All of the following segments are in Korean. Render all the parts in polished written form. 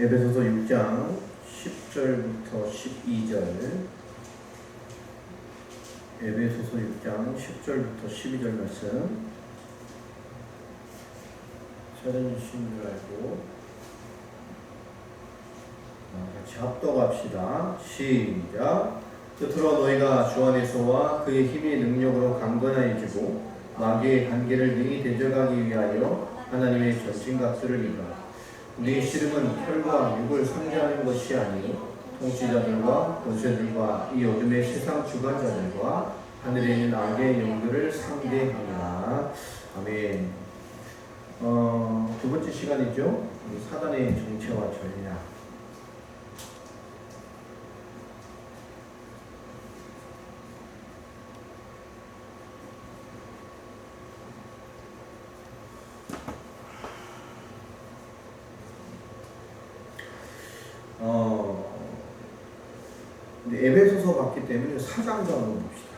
에베소서 6장 10절부터 12절. 에베소서 6장 10절부터 12절 말씀 찾아주신 줄 알고 같이 합독합시다. 시작. 끝으로 너희가 주 안에서와 그의 힘의 능력으로 강건해지고 마귀의 관계를 능히 대적하기 위하여 하나님의 전신갑주를 입으라. 우리의 씨름은 혈과 육을 상대하는 것이 아니요 통치자들과 권세들과 이 어둠의 세상 주관자들과 하늘에 있는 악의 영들을 상대하노라. 아멘. 두 번째 시간이죠. 사단의 정체와 전략. 에베소서 봤기 때문에 4장도 한번 봅시다.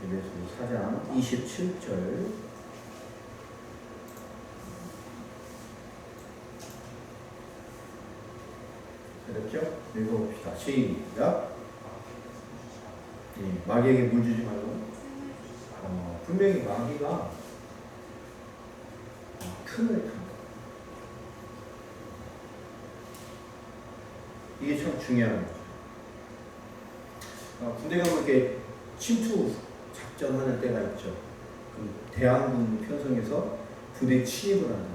에베소서 4장 27절. 됐죠? 읽어봅시다. 시작. 마귀에게 물 주지 말고. 분명히 마귀가 틈을 탄다. 이게 참 중요한 거죠. 군대 가면 이렇게 침투 작전하는 때가 있죠. 대항군 편성에서 부대 침입을 하는.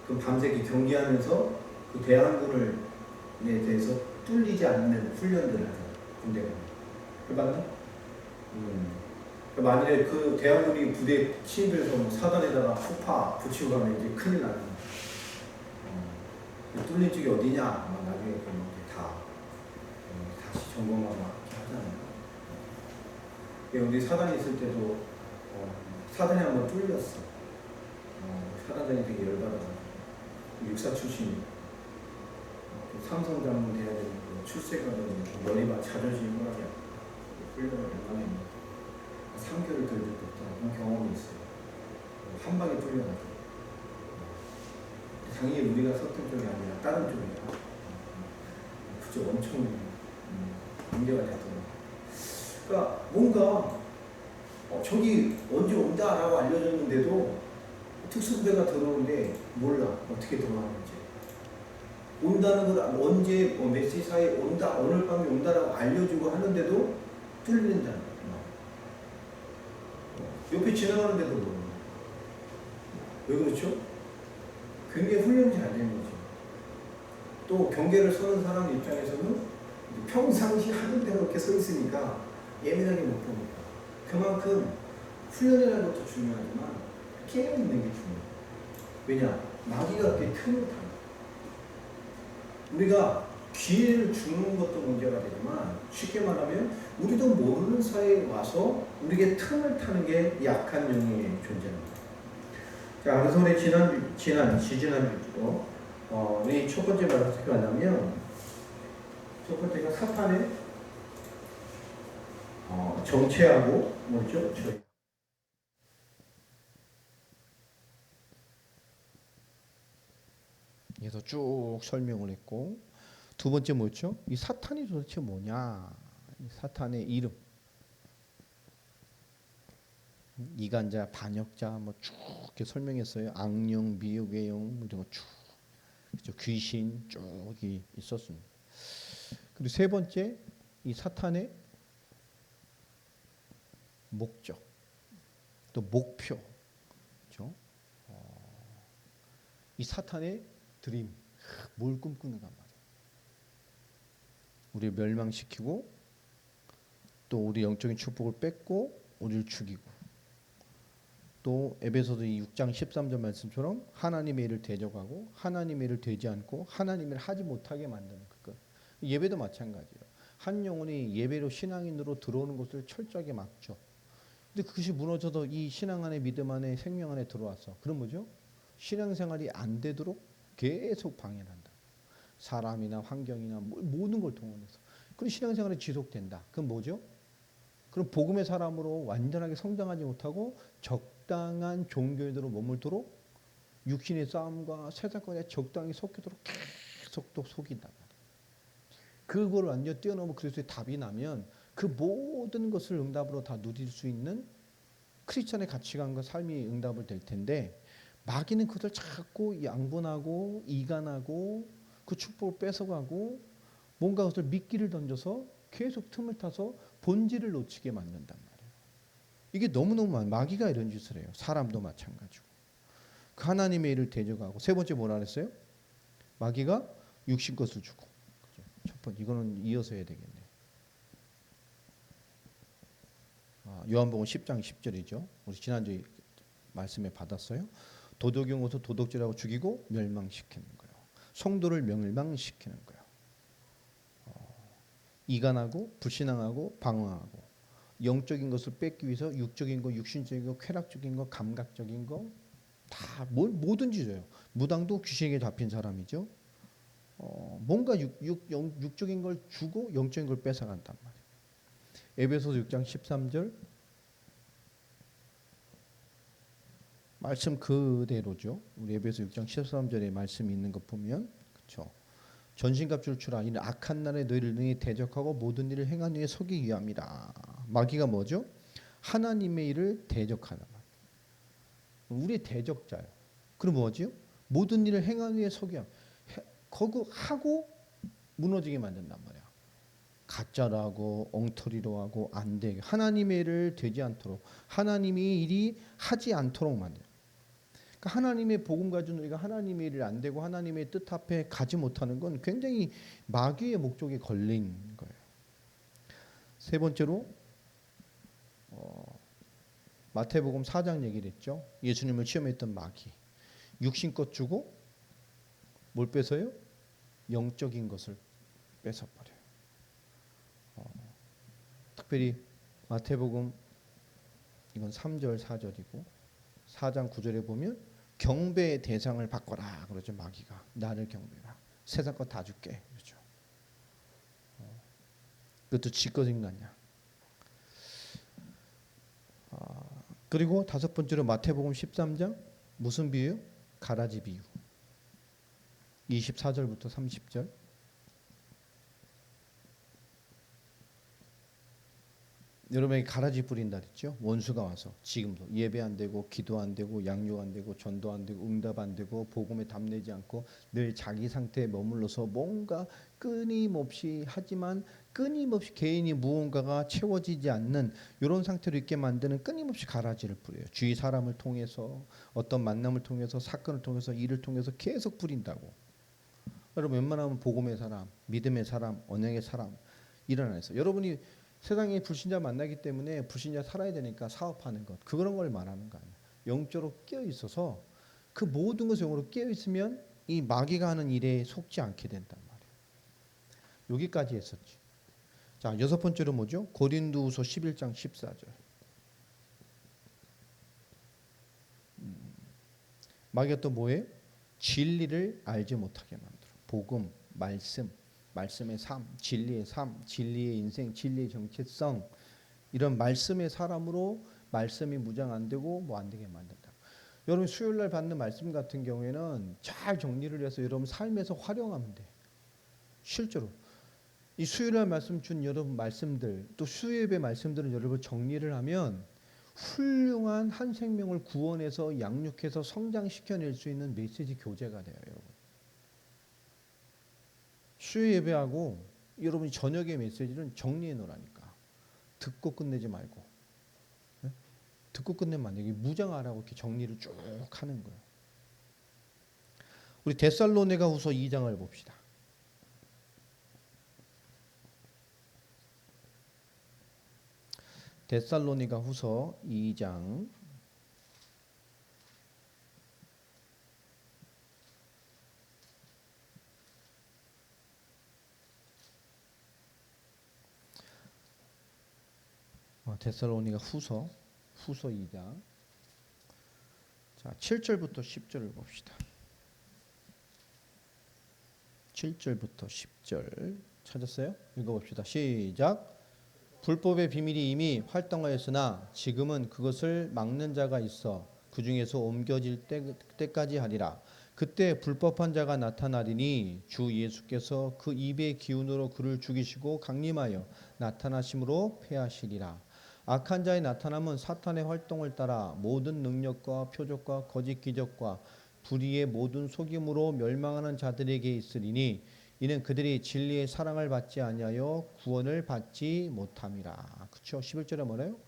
그럼 밤새 경기하면서 그 대항군에 대해서 뚫리지 않는 훈련들을 하잖아요. 군대가. 해봤나? 만일에 그 대항군이 부대 침입해서 사단에다가 폭파 붙이고 가면 이제 큰일 나는 거예요. 뚫린 쪽이 어디냐? 나중에 다시 점검하고 하잖아요. 우리 사단이 있을 때도 사단이 한번 뚫렸어. 사단장이 되게 열받아가지고 육사 출신이 삼성 장군 돼야 되는 출세가는 머리가 자존심이 허락이 훈련을 얼마나 했는데 3개월 더 그런 경험이 있어요. 한 방에 뚫려가지고 당연히 우리가 섰던 쪽이 아니라 다른 쪽이야. 그저 엄청 문제가 됐더라고요. 그러니까 뭔가 저기 언제 온다라고 알려줬는데도 특수부대가 들어오는데 몰라 어떻게 들어왔는지. 온다는 걸 언제 몇 시 사이에 온다 오늘 밤에 온다라고 알려주고 하는데도 뚫린다는 거야. 옆에 지나가는데도 모르는 거야. 왜 그렇죠? 굉장히 훈련이 잘 되는 거죠. 또 경계를 서는 사람 입장에서는 평상시 하는 대로 이렇게 서 있으니까 예민하게 못 보니까 그만큼 훈련이라는 것도 중요하지만 깨어있는 게 중요해요. 왜냐? 마귀가 그렇게 틈을 타요. 우리가 기회를 주는 것도 문제가 되지만 쉽게 말하면 우리도 모르는 사이에 와서 우리에게 틈을 타는 게 약한 영의 존재입니다. 자, 그래서 우리 지지난주도 우리 첫 번째 말을 어떻게 하냐면 첫 번째가 사탄의 정체하고 뭐죠? 그래서 쭉 설명을 했고 두 번째 뭐죠? 이 사탄이 도대체 뭐냐? 이 사탄의 이름, 이간자, 반역자 뭐 쭉 이렇게 설명했어요. 악령, 미혹의 영 이런 거 쭉, 그렇죠? 귀신 쭉이 있었습니다. 그리고 세 번째 이 사탄의 목적, 또 목표, 그렇죠? 이 사탄의 드림, 뭘 꿈꾸는가 말이에요. 우리를 멸망시키고 또 우리 영적인 축복을 뺏고 우리를 죽이고 또 에베소서 6장 13절 말씀처럼 하나님의 일을 대적하고 하나님의 일을 되지 않고 하나님의 일을 하지 못하게 만드는 것. 예배도 마찬가지예요. 한 영혼이 예배로 신앙인으로 들어오는 것을 철저하게 막죠. 근데 그것이 무너져도 이 신앙 안에 믿음 안에 생명 안에 들어왔어. 그럼 뭐죠? 신앙생활이 안 되도록 계속 방해를 한다. 사람이나 환경이나 모든 걸 동원해서. 그럼 신앙생활이 지속된다. 그럼 뭐죠? 그럼 복음의 사람으로 완전하게 성장하지 못하고 적당한 종교인으로 머물도록 육신의 싸움과 세상과 적당히 섞이도록 속도 속인단 말이에요. 그걸 완전 뛰어넘어 그리스도의 답이 나면 그 모든 것을 응답으로 다 누릴 수 있는 크리스천의 가치관과 삶이 응답을 될 텐데 마귀는 그것을 자꾸 양분하고 이간하고 그 축복을 뺏어가고 뭔가 그것을 미끼를 던져서 계속 틈을 타서 본질을 놓치게 만든단 말이에요. 이게 너무너무 마귀가 이런 짓을 해요. 사람도 마찬가지고. 그 하나님의 일을 대적하고 세 번째 뭐라 그랬어요? 마귀가 육신 것을 주고. 첫 번째 이거는 이어서 해야 되겠네. 요한복음 10장 10절이죠. 우리 지난주에 말씀에 받았어요. 도덕이 오서 도덕질하고 죽이고 멸망시키는 거예요. 성도를 멸망시키는 거예요. 이간하고 불신앙하고 방황하고 영적인 것을 뺏기 위해서 육적인 거, 육신적인 거, 쾌락적인 거, 감각적인 거 다 뭐든지 줘요. 무당도 귀신에게 잡힌 사람이죠. 뭔가 육적인 걸 주고 영적인 걸 뺏어간단 말이에요. 에베소서 6장 13절 말씀 그대로죠. 우리 에베소 6장 13절에 말씀이 있는 것 보면 그렇죠. 전신갑 줄추라 이는 악한 날에 너희를 능히 대적하고 모든 일을 행한 후에 서기 위함이라. 마귀가 뭐죠? 하나님의 일을 대적하는 말. 우리의 대적자예요. 그럼 뭐죠? 모든 일을 행한 후에 서기 위함. 거기 하고 무너지게 만든단 말이야. 가짜로 하고 엉터리로 하고 안 되게 하나님의 일을 되지 않도록 하나님의 일이 하지 않도록 만들어요. 그러니까 하나님의 복음 가진 우리가 하나님의 일을 안 되고 하나님의 뜻 앞에 가지 못하는 건 굉장히 마귀의 목적에 걸린 거예요. 세 번째로 마태복음 4장 얘기를 했죠. 예수님을 시험했던 마귀. 육신껏 주고 뭘 뺏어요? 영적인 것을 뺏어버려요. 특별히 마태복음 이건 3절 4절이고 4장 9절에 보면 경배의 대상을 바꿔라 그러죠. 마귀가 나를 경배라. 세상 거 다 줄게 그렇죠. 그것도 지 것인 거냐. 그리고 다섯 번째로 마태복음 13장 무슨 비유요? 가라지 비유. 24절부터 30절. 여러분에게 가라지 뿌린다 그랬죠? 원수가 와서 지금도 예배 안 되고 기도 안 되고 양육 안 되고 전도 안 되고 응답 안 되고 복음에 답내지 않고 늘 자기 상태에 머물러서 뭔가 끊임없이 하지만 끊임없이 개인이 무언가가 채워지지 않는 이런 상태로 있게 만드는 끊임없이 가라지를 뿌려요. 주위 사람을 통해서 어떤 만남을 통해서 사건을 통해서 일을 통해서 계속 뿌린다고. 여러분 웬만하면 복음의 사람, 믿음의 사람, 언약의 사람 일어나서 여러분이 세상에 불신자 만나기 때문에 불신자 살아야 되니까 사업하는 것 그런 걸 말하는 거 아니에요. 영적으로 깨어 있어서 그 모든 것에 영으로 깨어 있으면 이 마귀가 하는 일에 속지 않게 된단 말이에요. 여기까지 했었지. 자, 여섯 번째로 뭐죠? 고린도후서 11장 14절. 마귀가 또 뭐예요? 진리를 알지 못하게 만들어. 복음, 말씀의 삶, 진리의 인생, 진리의 정체성 이런 말씀의 사람으로 말씀이 무장 안 되고 뭐 안 되게 만든다. 여러분 수요일 날 받는 말씀 같은 경우에는 잘 정리를 해서 여러분 삶에서 활용하면 돼. 실제로 이 수요일 날 말씀 준 여러분 말씀들 또 수요예배 말씀들은 여러분 정리를 하면 훌륭한 한 생명을 구원해서 양육해서 성장시켜낼 수 있는 메시지 교재가 돼요. 여러분. 수요 예배하고 여러분이 저녁의 메시지는 정리해 놓으라니까. 듣고 끝내지 말고. 네? 듣고 끝내면 안 돼. 무장하라고 이렇게 정리를 쭉 하는 거예요. 우리 데살로니가 후서 2장을 봅시다. 데살로니가 후서 2장 데살로니가 후서 2장 자 7절부터 10절을 봅시다. 7절부터 10절 찾았어요? 읽어봅시다. 시작. 불법의 비밀이 이미 활동하였으나 지금은 그것을 막는 자가 있어 그 중에서 옮겨질 때까지 하리라. 그때 불법한 자가 나타나리니 주 예수께서 그 입의 기운으로 그를 죽이시고 강림하여 나타나심으로 패하시리라. 악한 자의 나타남은 사탄의 활동을 따라 모든 능력과 표적과 거짓 기적과 불의의 모든 속임으로 멸망하는 자들에게 있으리니 이는 그들이 진리의 사랑을 받지 아니하여 구원을 받지 못함이라. 그렇죠? 11절에 뭐래요?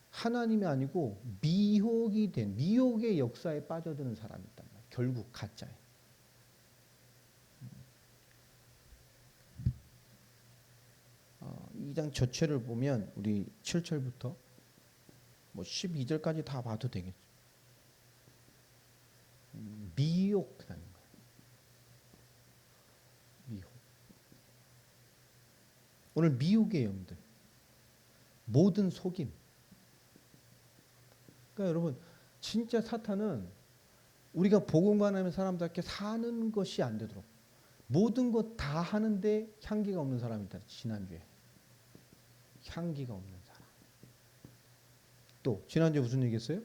하나님이 아니고 미혹의 역사에 빠져드는 사람이 있단 말이에요. 결국 가짜예요. 2장 전체를 보면 우리 7절부터 뭐 12절까지 다 봐도 되겠죠. 미혹하는 거예요. 미혹. 오늘 미혹의 영들, 모든 속임. 그러니까 여러분 진짜 사탄은 우리가 복음관하면 사람답게 사는 것이 안 되도록 모든 것 다 하는데 향기가 없는 사람이 있다. 지난주에 향기가 없는 사람. 또 지난주에 무슨 얘기했어요?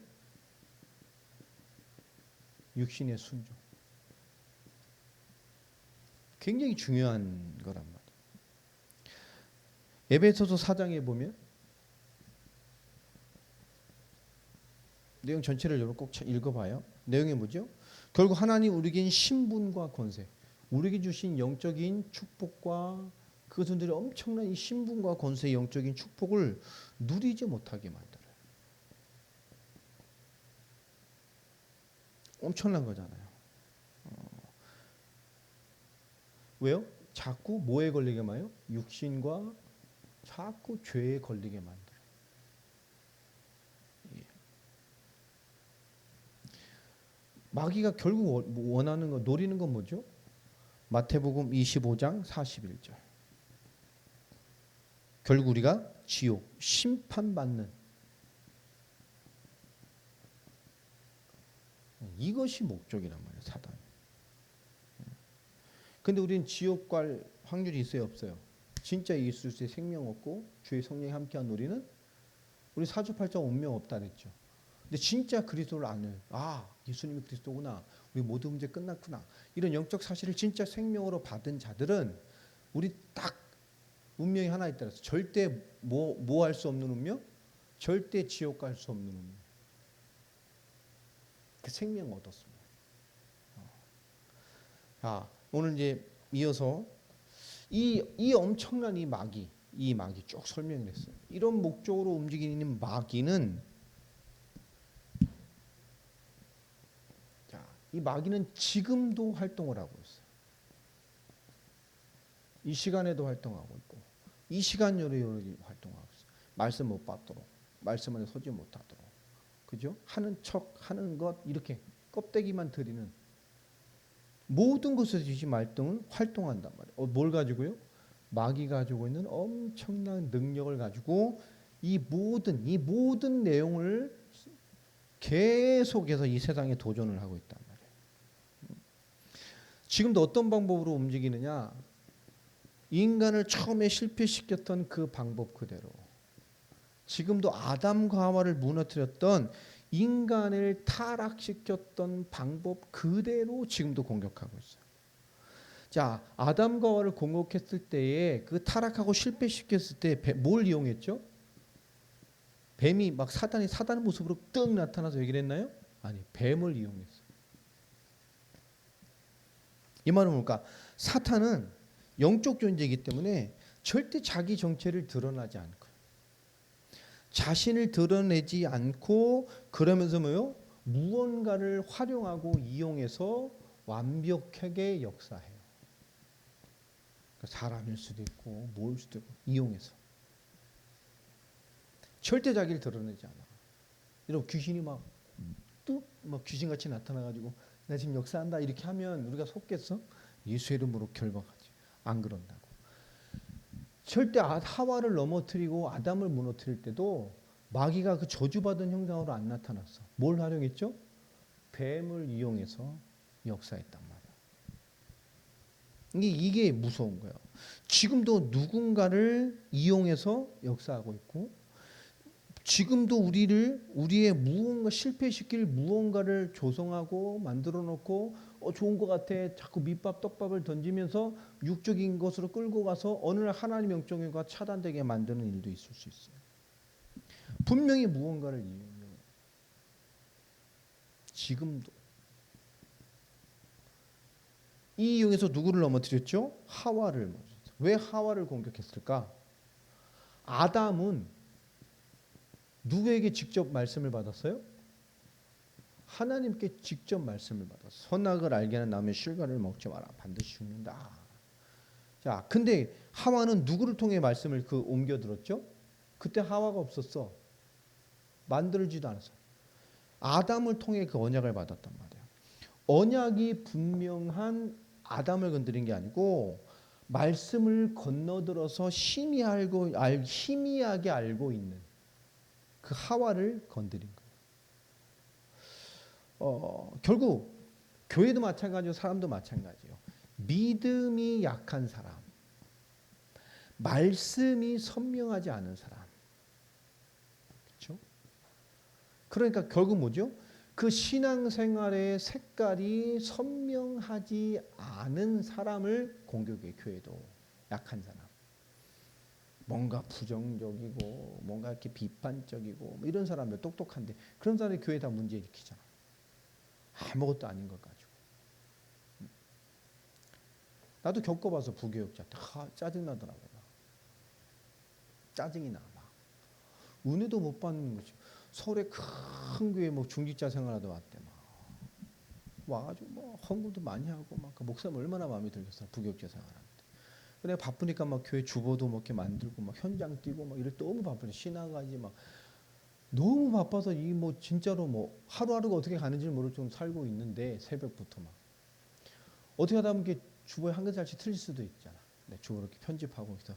육신의 순종. 굉장히 중요한 거란 말이에요. 에베소서 4장에 보면 내용 전체를 여러분 꼭 읽어봐요. 내용이 뭐죠? 결국 하나님 우리에게 신분과 권세, 우리에게 주신 영적인 축복과 그것들이 엄청난 이 신분과 권세의 영적인 축복을 누리지 못하게 만들어요. 엄청난 거잖아요. 왜요? 자꾸 뭐에 걸리게 마요? 육신과 자꾸 죄에 걸리게 만들어요. 마귀가 결국 원하는 거, 노리는 건 뭐죠? 마태복음 25장 41절. 결국 우리가 지옥, 심판받는 이것이 목적이란 말이에요, 사단. 근데 우리는 지옥 갈 확률이 있어요, 없어요? 진짜 예수의 생명 없고 주의 성령이 함께한 우리는 우리 사주팔자 운명 없다 그랬죠. 근데 진짜 그리스도를 아는 예수님이 그리스도구나. 우리 모든 문제 끝났구나. 이런 영적 사실을 진짜 생명으로 받은 자들은 우리 딱 운명이 하나 있다. 절대 뭐 할 수 없는 운명? 절대 지옥 갈 수 없는 운명. 그 생명 얻었습니다. 오늘 이제 이어서 이 엄청난 이 마귀 쭉 설명을 했어요. 이런 목적으로 움직이는 마귀는 이 마귀는 지금도 활동을 하고 있어요. 이 시간에도 활동하고 있고 이 시간 여러 활동하고 있어요. 말씀 못 받도록, 말씀 안에 서지 못하도록, 그죠? 하는 척, 하는 것 이렇게 껍데기만 들이는 모든 것에서 이 활동한단 말이에요. 뭘 가지고요? 마귀 가지고 있는 엄청난 능력을 가지고 이 모든 내용을 계속해서 이 세상에 도전을 하고 있단 말이에요. 지금도 어떤 방법으로 움직이느냐? 인간을 처음에 실패시켰던 그 방법 그대로 지금도 아담과 하와를 무너뜨렸던 인간을 타락시켰던 방법 그대로 지금도 공격하고 있어요. 자, 아담과 하와를 공격했을 때에 그 타락하고 실패시켰을 때 뭘 이용했죠? 뱀이 막 사단 모습으로 뜩 나타나서 얘기를 했나요? 아니, 뱀을 이용했어요. 이 말은 뭘까? 사탄은 영적 존재이기 때문에 절대 자기 정체를 드러나지 않고요. 자신을 드러내지 않고 그러면서 뭐요? 무언가를 활용하고 이용해서 완벽하게 역사해요. 사람일 수도 있고 뭘 수도 있고 이용해서. 절대 자기를 드러내지 않아. 여러분 귀신이 막 귀신같이 나타나가지고 나 지금 역사한다 이렇게 하면 우리가 속겠어? 예수 이름으로 결박하지. 안 그런다고. 절대 하와를 넘어뜨리고 아담을 무너뜨릴 때도 마귀가 그 저주받은 형상으로 안 나타났어. 뭘 활용했죠? 뱀을 이용해서 역사했단 말이야. 이게 무서운 거예요. 지금도 누군가를 이용해서 역사하고 있고 지금도 우리의 무언가 실패시킬 무언가를 조성하고 만들어 놓고 좋은 것 같아 자꾸 밑밥 떡밥을 던지면서 육적인 것으로 끌고 가서 어느 날 하나님 영적인과 차단되게 만드는 일도 있을 수 있어요. 분명히 무언가를 이용해요. 지금도 이 이용해서 누구를 넘어뜨렸죠? 하와를 넘어뜨렸어요. 왜 하와를 공격했을까? 아담은 누구에게 직접 말씀을 받았어요? 하나님께 직접 말씀을 받았어요. 선악을 알게 하는 나무의 실과를 먹지 마라. 반드시 죽는다. 자, 근데 하와는 누구를 통해 말씀을 옮겨 들었죠? 그때 하와가 없었어. 만들지도 않았어. 아담을 통해 그 언약을 받았단 말이야. 언약이 분명한 아담을 건드린 게 아니고 말씀을 건너들어서 희미하게 알고 있는 그 하와를 건드린 거예요. 결국 교회도 마찬가지고 사람도 마찬가지예요. 믿음이 약한 사람, 말씀이 선명하지 않은 사람, 그렇죠? 그러니까 결국 뭐죠? 그 신앙생활의 색깔이 선명하지 않은 사람을 공격해. 교회도 약한 사람. 뭔가 부정적이고 뭔가 이렇게 비판적이고 뭐 이런 사람들 똑똑한데 그런 사람이 교회 다 문제 일으키잖아. 아무것도 아닌 것 가지고. 나도 겪어봐서 부교육자 짜증나더라고요. 짜증이 나. 막. 은혜도 못 받는 거지. 서울에 큰 교회 뭐 중직자 생활하다 왔대. 막. 와가지고 뭐 헌금도 많이 하고 막 그 목사님 얼마나 마음에 들겠어. 부교육자 생활하는데. 내가 바쁘니까 막 교회 주보도 막 이렇게 만들고 막 현장 뛰고 막 이럴 때 너무 바쁘네. 신학까지 막 너무 바빠서 이 뭐 진짜로 뭐 하루하루가 어떻게 가는지 모를 정도로 살고 있는데 새벽부터 막 어떻게 하다 보면 이게 주보에 한 글자씩 틀릴 수도 있잖아. 내 주보 이렇게 편집하고 있어.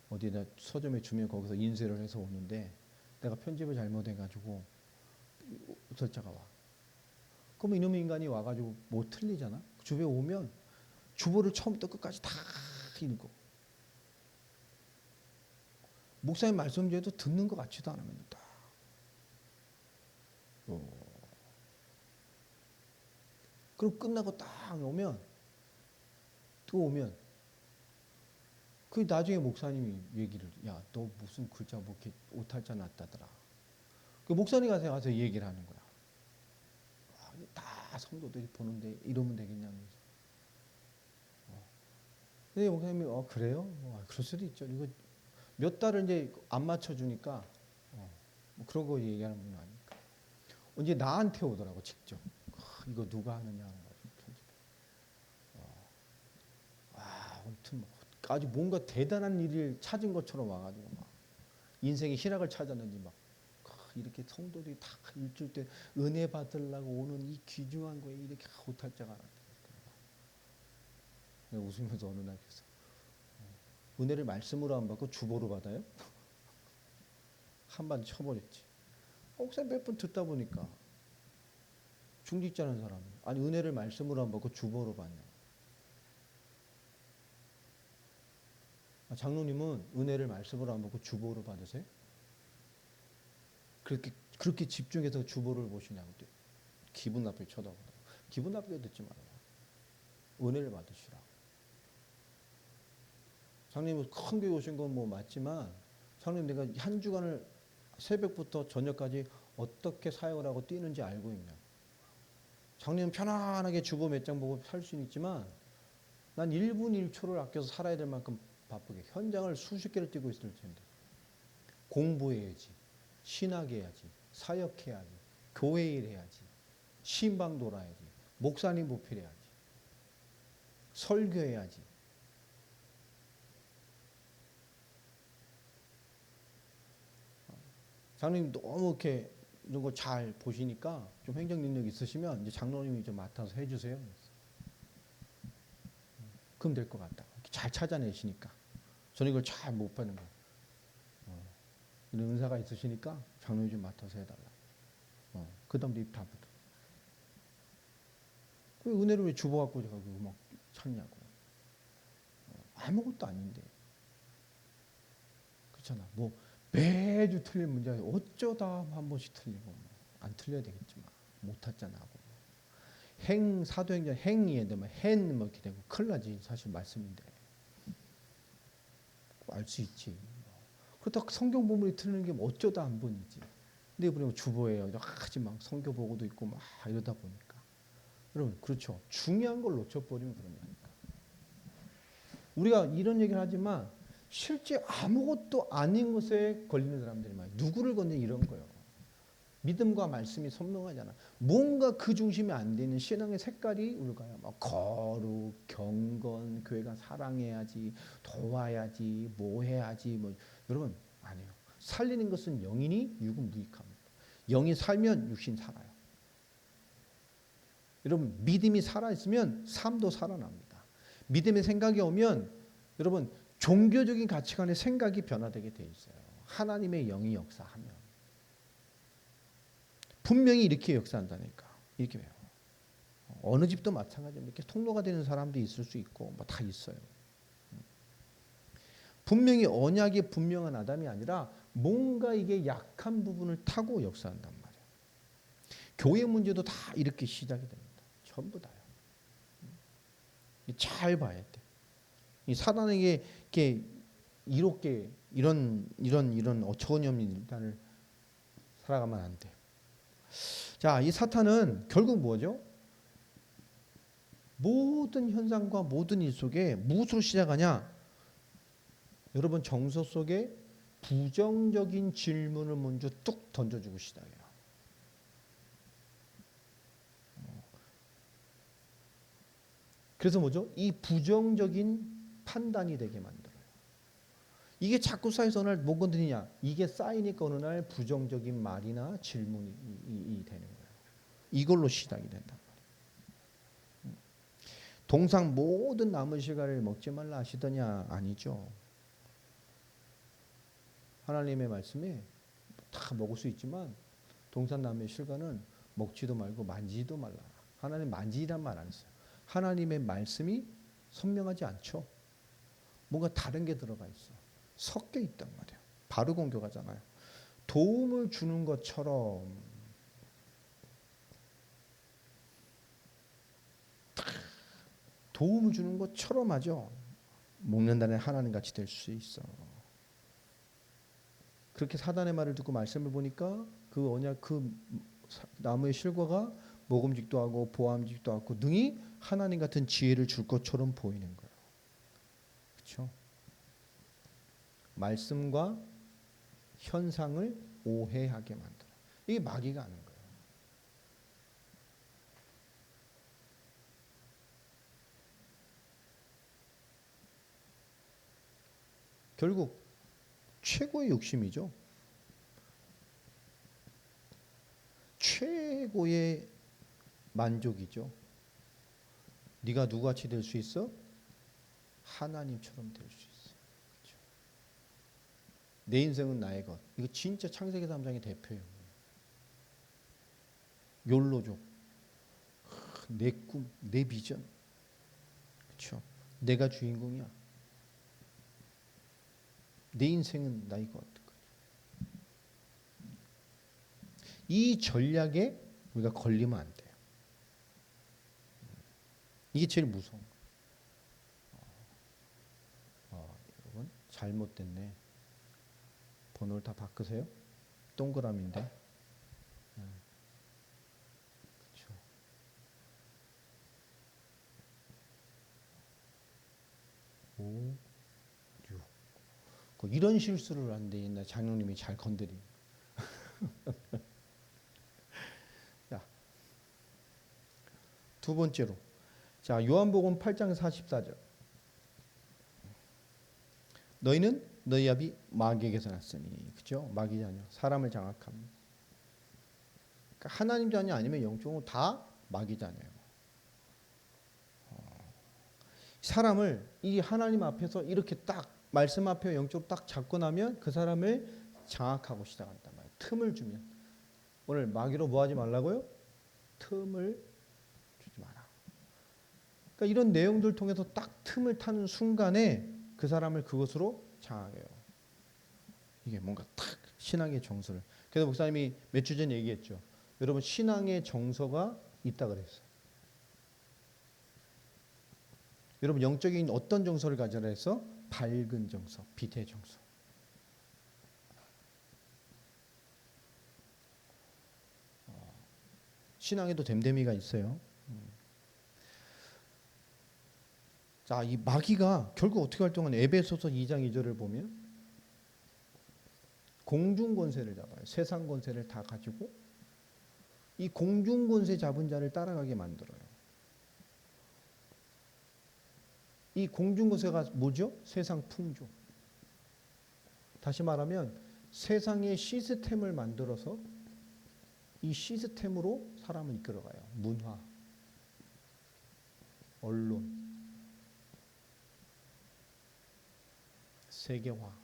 어디다 서점에 주면 거기서 인쇄를 해서 오는데 내가 편집을 잘못해가지고 설자가 와. 그럼 이놈의 인간이 와가지고 뭐 틀리잖아. 주보에 오면 주보를 처음부터 끝까지 다 읽고 목사님 말씀 중에도 듣는 것 같지도 않으면 딱. 그럼 끝나고 딱 오면 또 오면 그 나중에 목사님이 얘기를 야 너 무슨 글자 뭐 이렇게 오탈자 났다더라. 그 목사님 가서 얘기를 하는 거야. 다 성도들이 보는데 이러면 되겠냐면서. 근데 목사님이 그래요? 그럴 수도 있죠. 이거 몇 달을 이제 안 맞춰주니까 뭐 그런 거 얘기하는 분 아니까. 이제 나한테 오더라고 직접. 이거 누가 하느냐 하는 거 편집. 아무튼 뭐 아주 뭔가 대단한 일을 찾은 것처럼 와가지고 막 인생의 희락을 찾았는지 막 이렇게 성도들이 다 일주일 때 은혜 받으려고 오는 이 귀중한 거에 이렇게 오탈자가 나타났다. 내가 웃으면서 어느 날 그래서 은혜를 말씀으로 안 받고 주보로 받아요? 한 번 쳐버렸지. 목사님 몇 번 듣다 보니까 중직자는 사람이 아니 은혜를 말씀으로 안 받고 주보로 받냐. 장로님은 은혜를 말씀으로 안 받고 주보로 받으세요? 그렇게 집중해서 주보를 보시냐고 기분 나쁘게 쳐다보다. 기분 나쁘게 듣지 말아요. 은혜를 받으시라. 장로님 큰 교회 오신 건 뭐 맞지만 장로님 내가 한 주간을 새벽부터 저녁까지 어떻게 사역을 하고 뛰는지 알고 있냐. 장로님 편안하게 주보 몇 장 보고 살 수는 있지만 난 1분 1초를 아껴서 살아야 될 만큼 바쁘게 현장을 수십 개를 뛰고 있을 텐데 공부해야지, 신학해야지, 사역해야지, 교회 일해야지, 신방 돌아야지, 목사님 보필해야지, 설교해야지. 장로님 너무 이렇게 이런 거 잘 보시니까 좀 행정 능력 있으시면 이제 장로님이 좀 맡아서 해주세요. 그럼 될 것 같다. 잘 찾아내시니까. 저는 이걸 잘 못 받는 거예요. 이런 은사가 있으시니까 장로님 좀 맡아서 해달라. 그 다음부터 입 다 붙어. 그 은혜를 왜 주보 갖고 제가 그거 막 찾냐고. 아무것도 아닌데. 그렇잖아. 뭐 매주 틀린 문제 어쩌다 한 번씩 틀리고 안 틀려야 되겠지만 못 탔잖아 하고 행 사도행전 행위에 되면 헨 뭐 이렇게 되고 큰일 나지 사실 말씀인데 알 수 있지. 그렇다고 성경 본문이 틀리는 게 어쩌다 한 번이지. 근데 우리가 주보에 하지 막 성경 보고도 있고 막 이러다 보니까 여러분 그렇죠. 중요한 걸 놓쳐버리면 그런 거니까. 우리가 이런 얘기를 하지만 실제 아무것도 아닌 것에 걸리는 사람들이 많아요. 누구를 건든 이런 거예요. 믿음과 말씀이 선명하잖아. 뭔가 그 중심이 안 되는 신앙의 색깔이 우리가요. 막 거룩, 경건, 교회가 사랑해야지, 도와야지, 뭐 해야지, 뭐 여러분 아니에요. 살리는 것은 영이니 육은 무익합니다. 영이 살면 육신 살아요. 여러분 믿음이 살아 있으면 삶도 살아납니다. 믿음의 생각이 오면 여러분 종교적인 가치관의 생각이 변화되게 돼 있어요. 하나님의 영이 역사하면. 분명히 이렇게 역사한다니까. 이렇게 해요. 어느 집도 마찬가지입니다. 이렇게 통로가 되는 사람도 있을 수 있고 뭐 다 있어요. 분명히 언약이 분명한 아담이 아니라 뭔가 이게 약한 부분을 타고 역사한단 말이에요. 교회 문제도 다 이렇게 시작이 됩니다. 전부 다요. 잘 봐야 돼. 이 사단에게 이렇게 이롭게 이런 어처구니없는 일단을 살아가면 안 돼. 자, 이 사탄은 결국 뭐죠? 모든 현상과 모든 일 속에 무엇으로 시작하냐? 여러분 정서 속에 부정적인 질문을 먼저 뚝 던져주고 시작해요. 그래서 뭐죠? 이 부정적인 판단이 되게 만들어요. 이게 자꾸 쌓여서 어느 날 못 건드리냐? 이게 쌓이니까 어느 날 부정적인 말이나 질문이 되는 거예요. 이걸로 시작이 된단 말이에요. 동상 모든 나무 실과를 먹지 말라 하시더냐? 아니죠. 하나님의 말씀에 다 먹을 수 있지만 동산 나무의 실과는 먹지도 말고 만지지도 말라. 하나님 만지란 말 안 했어요. 하나님의 말씀이 선명하지 않죠. 뭔가 다른 게 들어가 있어. 섞여 있단 말이에요. 바로 공격하잖아요. 도움을 주는 것처럼 하죠. 먹는다는 하나님 같이 될 수 있어. 그렇게 사단의 말을 듣고 말씀을 보니까 그 언약 그 나무의 실과가 먹음직도 하고 보암직도 하고 능히 하나님 같은 지혜를 줄 것처럼 보이는 거예요. 그렇죠? 말씀과 현상을 오해하게 만들어. 이게 마귀가 하는 거예요. 결국 최고의 욕심이죠. 최고의 만족이죠. 네가 누구같이 될 수 있어? 하나님처럼 될 수 있어. 그렇죠? 내 인생은 나의 것. 이거 진짜 창세기 3장의 대표예요. 욜로족. 내 꿈, 내 비전. 그렇죠? 내가 주인공이야. 내 인생은 나의 것. 이 전략에 우리가 걸리면 안 돼요. 이게 제일 무서운 거예요. 여러분 잘못됐네. 번호를 다 바꾸세요. 동그라미인데. 그렇죠. 5, 6. 이런 실수를 하는데 옛날 장로님이 잘 건드린. 자, 두 번째로. 자, 요한복음 8장 44절. 너희는 너희 아비 마귀에게서 났으니. 그죠? 마귀 자녀. 사람을 장악합니다. 그러니까 하나님 자녀 아니면 영적으로 다 마귀 자녀예요. 사람을 이 하나님 앞에서 이렇게 딱 말씀 앞에 영적으로 딱 잡고 나면 그 사람을 장악하고 시작한단 말이에요. 틈을 주면. 오늘 마귀로 뭐 하지 말라고요? 틈을 주지 마라. 그러니까 이런 내용들 통해서 딱 틈을 타는 순간에 그 사람을 그것으로 장악해요. 이게 뭔가 탁 신앙의 정서를. 그래서 목사님이 몇 주 전에 얘기했죠. 여러분 신앙의 정서가 있다 그랬어요. 여러분 영적인 어떤 정서를 가져라 해서 밝은 정서, 빛의 정서. 신앙에도 됨됨이가 있어요. 자, 이 마귀가 결국 어떻게 활동하냐? 에베소서 2장 2절을 보면 공중 권세를 잡아요. 세상 권세를 다 가지고 이 공중 권세 잡은 자를 따라가게 만들어요. 이 공중 권세가 뭐죠? 세상 풍조. 다시 말하면 세상의 시스템을 만들어서 이 시스템으로 사람을 이끌어가요. 문화, 언론, 세계화.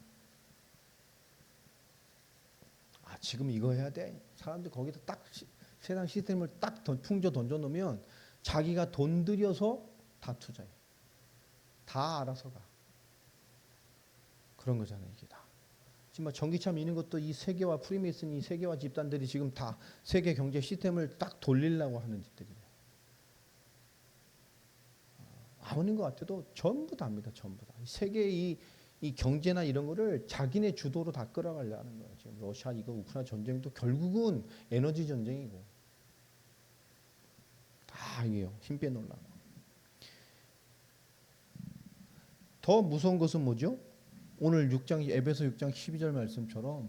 아, 지금 이거 해야 돼. 사람들 거기다 딱 세상 시스템을 딱 풍조 던져놓으면 자기가 돈 들여서 다 투자해. 다 알아서 가. 그런 거잖아요, 이게 다. 지금 전기차 미는 것도 이 세계화 프리메이슨이 세계화 집단들이 지금 다 세계 경제 시스템을 딱 돌리려고 하는 짓들이에요. 아무인 것 같아도 전부 다입니다, 전부 다. 세계의 이 경제나 이런 거를 자기네 주도로 다 끌어가려고 하는 거예요. 지금 러시아 이거 우크라이나 전쟁도 결국은 에너지 전쟁이고 다 이게요. 힘 빼놓으려고. 더 무서운 것은 뭐죠? 오늘 6장 에베소 6장 12절 말씀처럼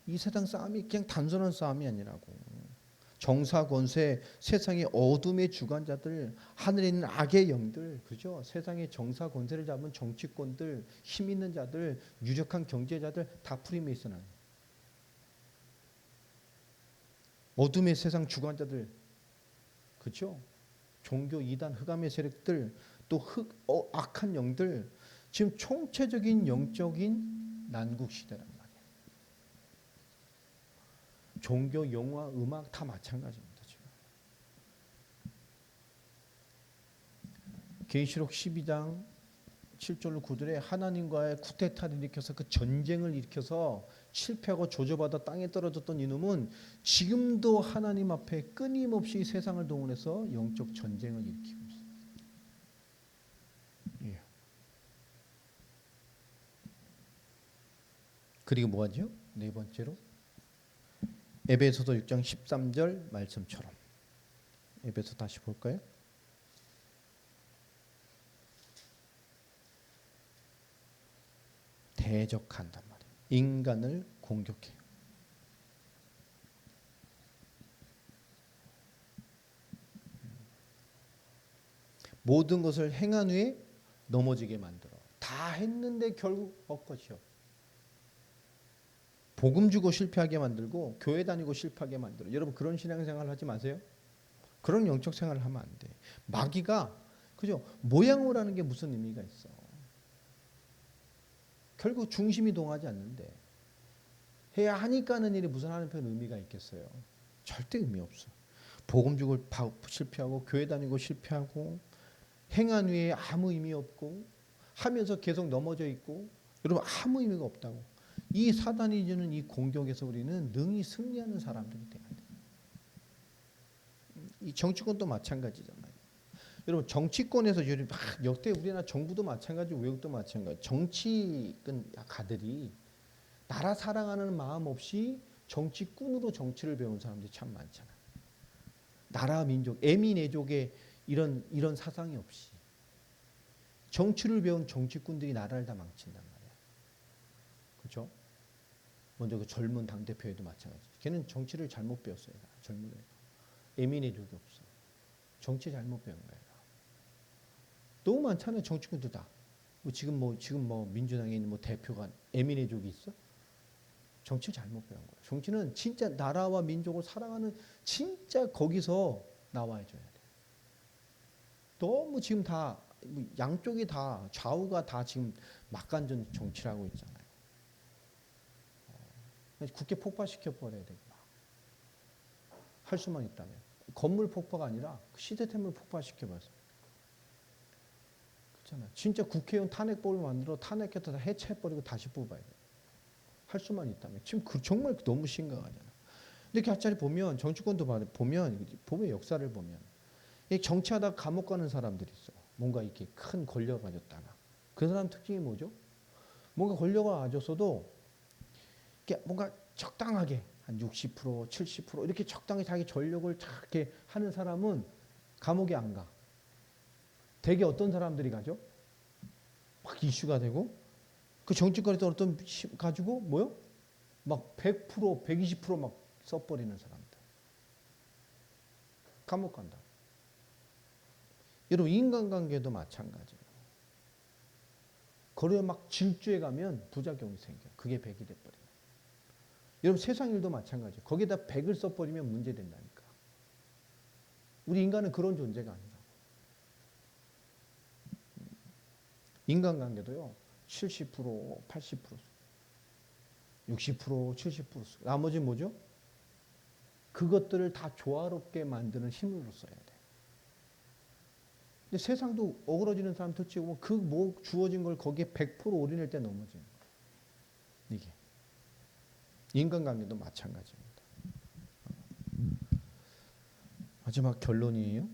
이 세상 싸움이 그냥 단순한 싸움이 아니라고. 정사 권세, 세상의 어둠의 주관자들, 하늘에 있는 악의 영들, 그죠? 세상의 정사 권세를 잡은 정치권들, 힘 있는 자들, 유력한 경제자들 다 프리메이슨한. 어둠의 세상 주관자들, 그죠? 종교 이단 흑암의 세력들, 또 악한 영들, 지금 총체적인 영적인 난국 시대란 말이에요. 종교, 영화, 음악 다 마찬가지입니다. 지금. 계시록 12장 7절로 9절에 하나님과의 쿠데타를 일으켜서 그 전쟁을 일으켜서 실패하고 조져받아 땅에 떨어졌던 이놈은 지금도 하나님 앞에 끊임없이 세상을 동원해서 영적 전쟁을 일으키고 있어요. 예. 그리고 뭐하죠? 네 번째로 에베소서 6장 13절 말씀처럼 에베소 다시 볼까요? 대적한단 말이에요. 인간을 공격해요. 모든 것을 행한 후에 넘어지게 만들어. 다 했는데 결국 헛것이요. 복음 주고 실패하게 만들고 교회 다니고 실패하게 만들어. 여러분 그런 신앙생활 하지 마세요. 그런 영적 생활을 하면 안 돼. 마귀가 그죠? 모양을 하는 게 무슨 의미가 있어? 결국 중심이 동하지 않는데 해야 하니까 하는 일이 무슨 하는 편 의미가 있겠어요? 절대 의미 없어. 복음 주고 실패하고 교회 다니고 실패하고 행한 후에 아무 의미 없고 하면서 계속 넘어져 있고 여러분 아무 의미가 없다고. 이 사단이 주는 이 공격에서 우리는 능히 승리하는 사람들이 돼야 돼. 이 정치권도 마찬가지잖아요. 여러분 정치권에서 역대 우리나라 정부도 마찬가지고 외국도 마찬가지. 정치가들이 나라 사랑하는 마음 없이 정치꾼으로 정치를 배운 사람들이 참 많잖아. 나라 민족, 애민애족의 이런 사상이 없이 정치를 배운 정치꾼들이 나라를 다 망친단 말이야. 그렇죠? 먼저 그 젊은 당대표에도 마찬가지. 걔는 정치를 잘못 배웠어요. 젊은 애가. 애민애족이 없어. 정치 잘못 배운 거야. 너무 많잖아요. 정치꾼도 다. 지금 민주당에 있는 대표가 애민애족이 있어? 정치 잘못 배운 거야. 정치는 진짜 나라와 민족을 사랑하는 진짜 거기서 나와줘야 돼. 너무 지금 다 양쪽이 다 좌우가 다 지금 막간전 정치를 하고 있잖아요. 국회 폭파시켜 버려야 돼. 할 수만 있다면. 건물 폭파가 아니라 시스템을 폭파시켜 버렸어. 그렇잖아. 진짜 국회의원 탄핵법을 만들어 탄핵해서 다 해체해버리고 다시 뽑아야 돼. 할 수만 있다면. 지금 정말 너무 심각하잖아. 근데 곁자리 보면 정치권도 보면 역사를 보면 정치하다 감옥 가는 사람들이 있어. 뭔가 이렇게 큰 권력을 가졌다가 그 사람 특징이 뭐죠? 뭔가 권력을 가졌어도 이렇게 뭔가 적당하게 한 60%, 70% 이렇게 적당히 자기 전력을 이렇게 하는 사람은 감옥에 안 가. 되게 어떤 사람들이 가죠? 막 이슈가 되고 그 정치권에서 어떤 가지고 뭐요? 막 100%, 120%막 써버리는 사람들. 감옥 간다. 여러분 인간관계도 마찬가지예요. 거기에 막 질주해 가면 부작용이 생겨. 그게 100이 돼버려요. 여러분 세상 일도 마찬가지예요. 거기다 100을 써버리면 문제 된다니까. 우리 인간은 그런 존재가 아니라고. 인간관계도요. 70%, 80%, 60%, 70%. 나머지 뭐죠? 그것들을 다 조화롭게 만드는 힘으로 써야 돼. 근데 세상도 어그러지는 사람 터치고 그 뭐 주어진 걸 거기에 100% 올인할 때 넘어지는 거예요. 이게. 인간관계도 마찬가지입니다. 마지막 결론이에요.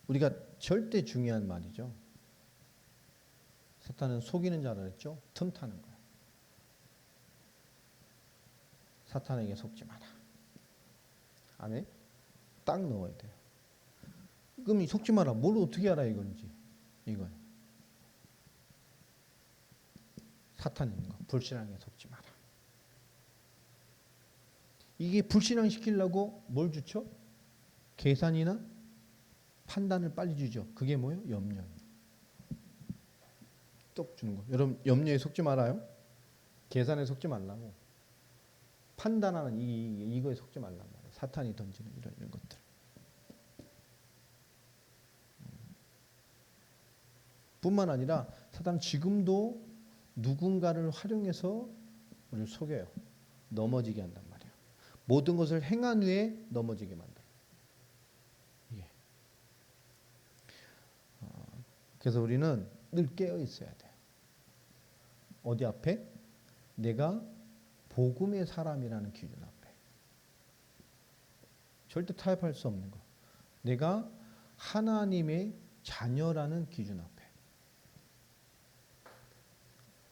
우리가 절대 중요한 말이죠. 사탄은 속이는 자라 그랬죠. 틈타는 거예요. 사탄에게 속지 마라. 안에 딱 넣어야 돼요. 그럼 속지 마라. 뭘 어떻게 알아 이건지. 이건 사탄 있는 거. 불신앙에 속지 마라. 이게 불신앙 시키려고 뭘 주죠? 계산이나 판단을 빨리 주죠. 그게 뭐예요? 염려. 똑 주는 거. 여러분 염려에 속지 말아요. 계산에 속지 말라고. 판단하는 이거에 속지 말란 말이에요. 사탄이 던지는 이런 것들. 뿐만 아니라 사탄은 지금도 누군가를 활용해서 우리를 속여요. 넘어지게 한단 말이에요. 모든 것을 행한 후에 넘어지게 만들어요. 예. 그래서 우리는 늘 깨어 있어야 돼요. 어디 앞에? 내가 복음의 사람이라는 기준 앞에. 절대 타협할 수 없는 거. 내가 하나님의 자녀라는 기준 앞에.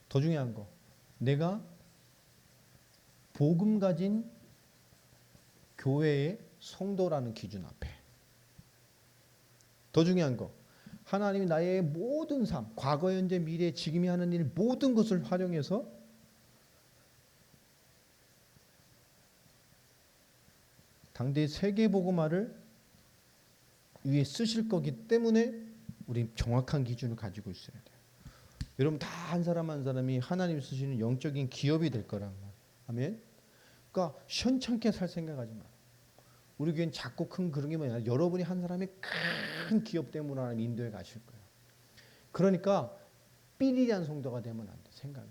더 중요한 거. 내가 복음 가진 교회의 성도라는 기준 앞에. 더 중요한 거. 하나님이 나의 모든 삶, 과거, 현재, 미래, 지금이 하는 일 모든 것을 활용해서 당대의 세계복음화를 위해 쓰실 거기 때문에 우리 정확한 기준을 가지고 있어야 돼요. 여러분 다 한 사람 한 사람이 하나님 쓰시는 영적인 기업이 될 거란 말이에요. 아멘. 그러니까 현찮게 살 생각하지 마. 우리 교회는 작고 큰 그런 게 뭐냐. 여러분이 한 사람이 큰 기업 때문에 하나님 인도에 가실 거예요. 그러니까 삐리리한 성도가 되면 안 돼. 생각이.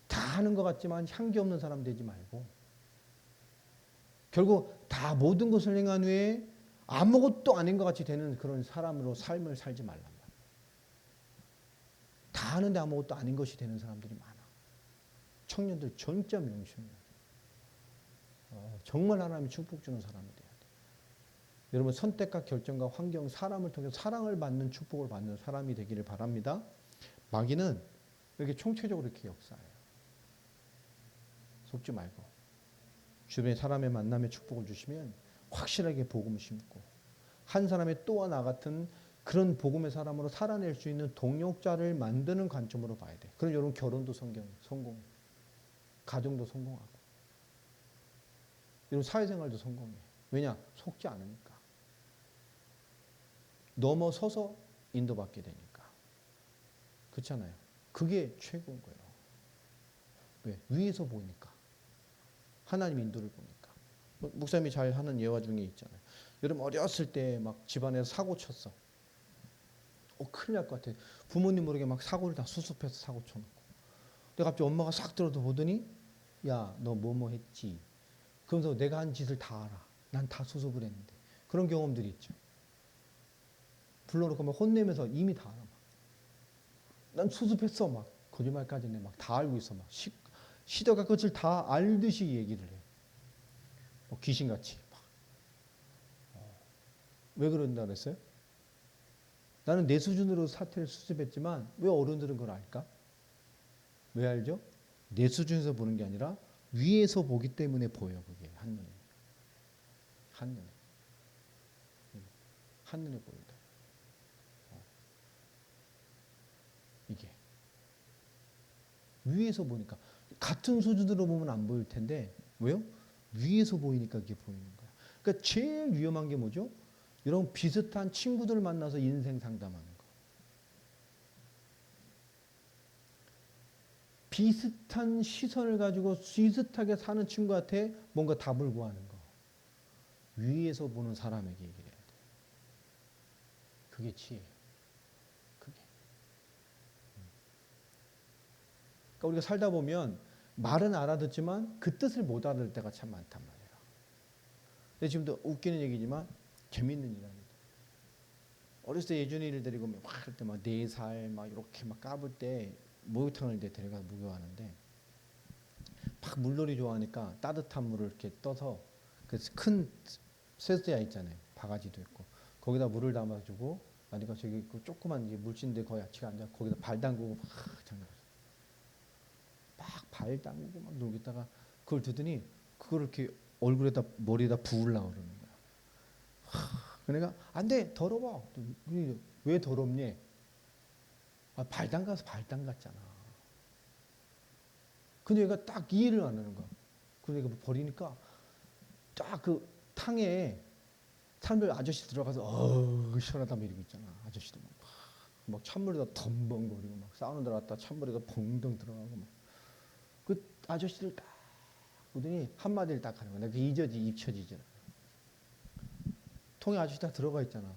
다 하는 것 같지만 향기 없는 사람 되지 말고 결국 다 모든 것을 행한 후에 아무것도 아닌 것 같이 되는 그런 사람으로 삶을 살지 말란 말이에요. 다 하는데 아무것도 아닌 것이 되는 사람들이 많아. 청년들 진짜 명심해야 돼. 정말 하나님이 축복 주는 사람이 돼야 돼. 여러분 선택과 결정과 환경, 사람을 통해 사랑을 받는 축복을 받는 사람이 되기를 바랍니다. 마귀는 이렇게 총체적으로 이렇게 역사해요. 속지 말고 주변의 사람의 만남에 축복을 주시면 확실하게 복음을 심고 한 사람의 또한 나 같은 그런 복음의 사람으로 살아낼 수 있는 동력자를 만드는 관점으로 봐야 돼. 그럼 여러분 결혼도 성공, 가정도 성공하고, 여러분 사회생활도 성공해. 왜냐? 속지 않으니까. 넘어서서 인도받게 되니까. 그렇잖아요. 그게 최고인 거예요. 왜? 위에서 보니까. 하나님 인도를 보니까. 목사님이 잘 하는 예화 중에 있잖아요. 여러분 어렸을 때 막 집안에서 사고 쳤어. 큰일 날 것 같아. 부모님 모르게 막 사고를 다 수습해서 사고 쳐놓고. 근데 갑자기 엄마가 싹 들어도 보더니 야, 너 뭐뭐 했지. 그러면서 내가 한 짓을 다 알아. 난 다 수습을 했는데. 그런 경험들이 있죠. 불러놓고 막 혼내면서 이미 다 알아. 막. 난 수습했어. 막 거짓말까지 내. 막 다 알고 있어. 막 시대가 끝을 다 알듯이 얘기를 해. 뭐 귀신같이. 막. 왜 그런다 그랬어요? 나는 내 수준으로 사태를 수습했지만 왜 어른들은 그걸 알까? 왜 알죠? 내 수준에서 보는 게 아니라 위에서 보기 때문에 보여. 그게 한눈에. 한눈에. 한눈에 보인다. 이게. 위에서 보니까. 같은 수준으로 보면 안 보일 텐데 왜요? 위에서 보이니까 그게 보이는 거야. 그러니까 제일 위험한 게 뭐죠? 이런 비슷한 친구들 만나서 인생 상담하는 거. 비슷한 시선을 가지고 비슷하게 사는 친구한테 뭔가 답을 구하는 거. 위에서 보는 사람에게 얘기를 해야 돼. 그게 지혜예요. 그게. 그러니까 우리가 살다 보면 말은 알아듣지만 그 뜻을 못 알아들 때가 참 많단 말이에요. 근데 지금도 웃기는 얘기지만 재밌는 일합니다. 어렸을 때 예준이 를 데리고 막 할 때 막 4살 막 이렇게 막 까불 때 목욕탕을 데려가서 목욕하는데 막 물놀이 좋아하니까 따뜻한 물을 이렇게 떠서 그 큰 쇠스야 있잖아요. 바가지도 있고 거기다 물을 담아주고 그러니까 저기 그 조그만 물진데 거의 아치가 앉아 거기다 발 담그고 막 장난쳐. 막 발 담그고 막 놀겠다가 그걸 두더니 그걸 이렇게 얼굴에다 머리에다 부으려고 그러는 거야. 그러니까 안 돼 더러워. 왜 더럽니? 아, 발 담가서 발 담갔잖아. 근데 얘가 딱 이해를 안 하는 거야. 그러니까 버리니까 딱 그 탕에 사람들 아저씨 들어가서 시원하다며 이러고 있잖아. 아저씨들 막 찬물에다 덤벙거리고 막 사우나 들어갔다 찬물에다 벙덩 들어가고 막 그 아저씨들 딱 보더니 한마디를 딱 하는 거야. 그 잊혀지잖아. 통에 아저씨 다 들어가 있잖아.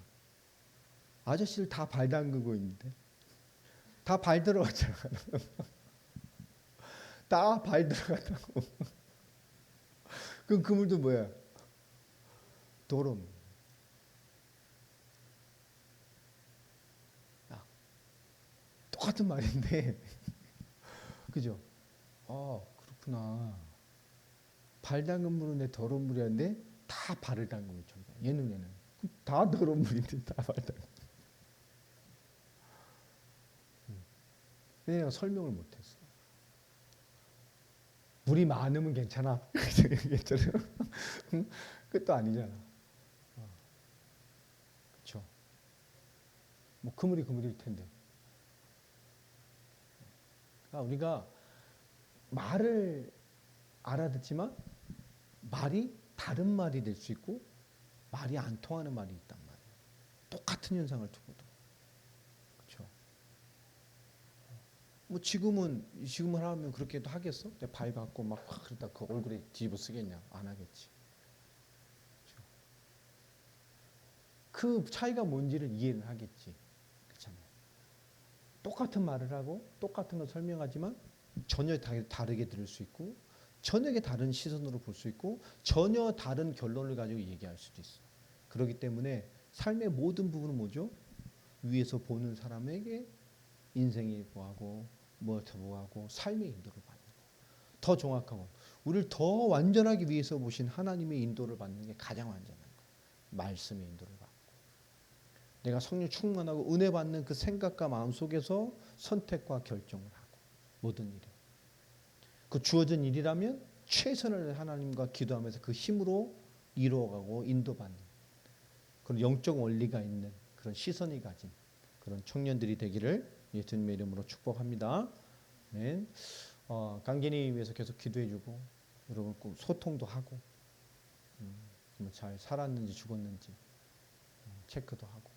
아저씨들 다 발 담그고 있는데 다 발 들어갔잖아. 다 발 들어갔다고. 그럼 그 물도 뭐야? 도럼. 똑같은 말인데 그죠? 아 그렇구나. 발 담근 물은 내 더러운 물이었는데 다 발을 담그고 있죠. 얘 눈에는 다 더러운 물인데 다 발 담그. 내가 설명을 못했어. 물이 많으면 괜찮아. 괜찮아. 그것도 아니잖아. 그렇죠. 뭐 그물이 그물일 텐데. 그러니까 우리가 말을 알아듣지만 말이 다른 말이 될 수 있고 말이 안 통하는 말이 있단 말이에요. 똑같은 현상을 두고도. 그렇죠. 뭐 지금은 하면 그렇게도 하겠어? 내 발 갖고 막 그러다 그 얼굴에 뒤집어 쓰겠냐? 안 하겠지. 그렇죠. 그 차이가 뭔지를 이해는 하겠지. 그렇잖아요. 똑같은 말을 하고 똑같은 걸 설명하지만 전혀 다르게 들을 수 있고 전혀 다른 시선으로 볼 수 있고 전혀 다른 결론을 가지고 얘기할 수도 있어. 그렇기 때문에 삶의 모든 부분은 뭐죠? 위에서 보는 사람에게 인생이 뭐하고 뭐더 뭐하고 삶의 인도를 받는 거. 더 정확하고 우리를 더 완전하기 위해서 보신 하나님의 인도를 받는 게 가장 완전한 거. 말씀의 인도를 받고 내가 성령 충만하고 은혜 받는 그 생각과 마음 속에서 선택과 결정을 하고 모든 일에 그 주어진 일이라면 최선을 하나님과 기도하면서 그 힘으로 이루어가고 인도받는 그런 영적 원리가 있는 그런 시선이 가진 그런 청년들이 되기를 예수님의 이름으로 축복합니다. 네. 강진이 위해서 계속 기도해주고 여러분 꼭 소통도 하고 잘 살았는지 죽었는지 체크도 하고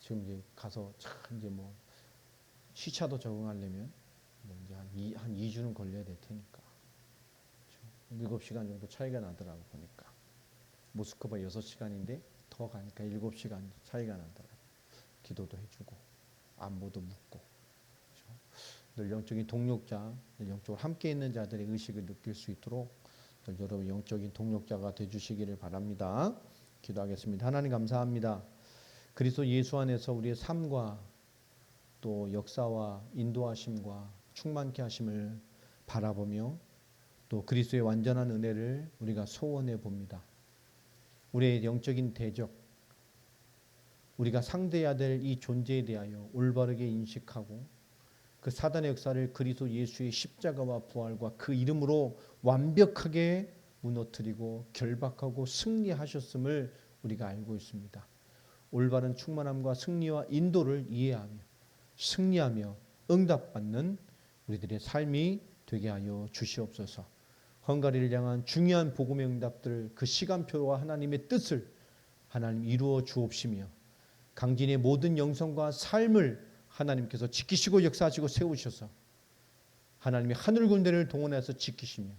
지금 이제 가서 이제 뭐 시차도 적응하려면 뭐 이제 한 2주는 걸려야 될 테니까. 그렇죠? 7시간 정도 차이가 나더라고 보니까. 모스크바 6시간인데 더 가니까 7시간 차이가 나더라고. 기도도 해주고 안부도 묻고. 그렇죠? 늘 영적인 동력자, 늘 영적으로 함께 있는 자들의 의식을 느낄 수 있도록 늘 여러분 영적인 동력자가 되주시기를 바랍니다. 기도하겠습니다. 하나님 감사합니다. 그리스도 예수 안에서 우리의 삶과 또 역사와 인도하심과 충만케 하심을 바라보며 또 그리스도의 완전한 은혜를 우리가 소원해 봅니다. 우리의 영적인 대적, 우리가 상대해야 될 이 존재에 대하여 올바르게 인식하고 그 사단의 역사를 그리스도 예수의 십자가와 부활과 그 이름으로 완벽하게 무너뜨리고 결박하고 승리하셨음을 우리가 알고 있습니다. 올바른 충만함과 승리와 인도를 이해하며 승리하며 응답받는 우리들의 삶이 되게 하여 주시옵소서. 헝가리를 향한 중요한 복음의 응답들, 그 시간표와 하나님의 뜻을 하나님 이루어 주옵시며 강진의 모든 영성과 삶을 하나님께서 지키시고 역사하시고 세우셔서 하나님의 하늘 군대를 동원해서 지키시며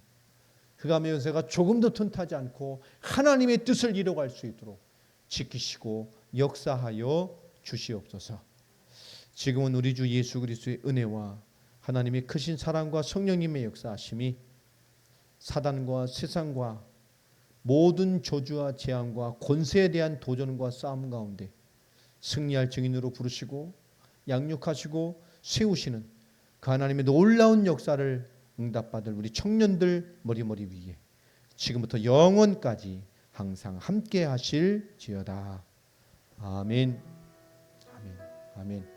흑암의 연세가 조금도 틈타지 않고 하나님의 뜻을 이루어갈 수 있도록 지키시고 역사하여 주시옵소서. 지금은 우리 주 예수 그리스도의 은혜와 하나님의 크신 사랑과 성령님의 역사하심이 사단과 세상과 모든 저주와 재앙과 권세에 대한 도전과 싸움 가운데 승리할 증인으로 부르시고 양육하시고 세우시는 그 하나님의 놀라운 역사를 응답받을 우리 청년들 머리머리 위에 지금부터 영원까지 항상 함께 하실지어다. 아멘. 아멘. 아멘.